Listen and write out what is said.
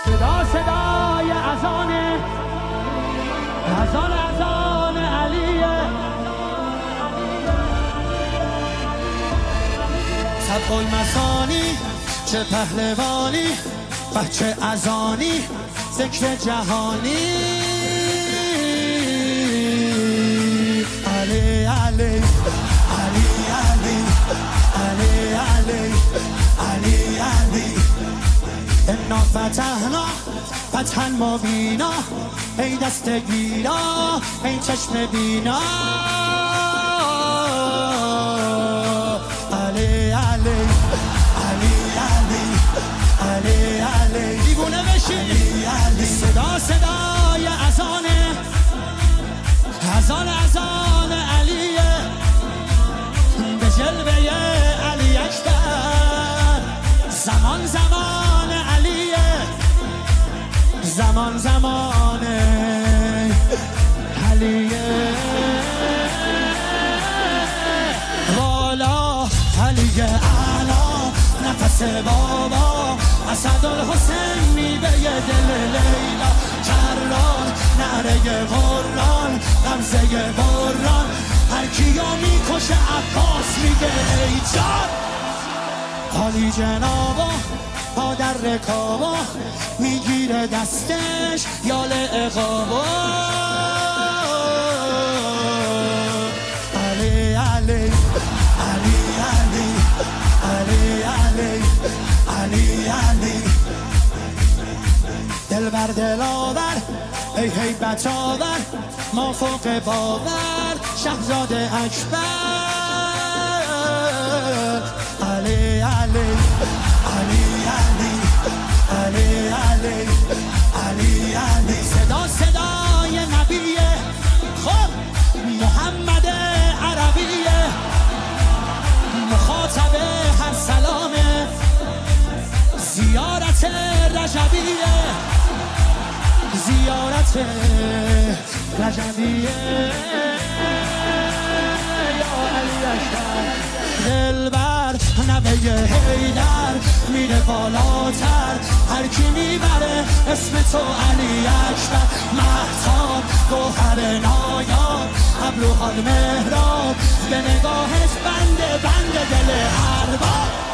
صدا صدای اذان علیه. سبق المثانی چه پهلوانی، بچه اذانی ذکر جهانی. علی علی علی علی علی علی علی علی انا فتحنا فتحا مبینا، ای دست گیرا ای چشم بینا. علی علی علی علی علی علی دیوونه بشی. علی علی صدا صدای اذان علیه، به جلوه علی اکبر. زمان زمان علیه، زمان زمان علیه. والا علی اعلا نفس بابا، اسدالحسین میوه دل لیلا. کرار نعره قرآن غمزه بران، هر کیو میکشه عباس میگه ای جان. حالی جنابا پا در رکابا، میگیره دستش یال اقابا. علی علی علی علی علی علی علی علی دل بر دل آور ای هیبت آور، ما فوق باور شهزاده اکبر. علی علی علی علی علی علی علی علی صدا صدای نبیه، خب محمد عربیه، مخاطب هر سلامه، زیارت رجبیه، زیارت رجبیه. یا علی اکبر دلبر نوه حیدر، میره بالاتر هر کی میبره اسم تو علی اکبر. مهتاب گوهر نایاب، ابروها مهراب، به نگاهش بند دل ارباب.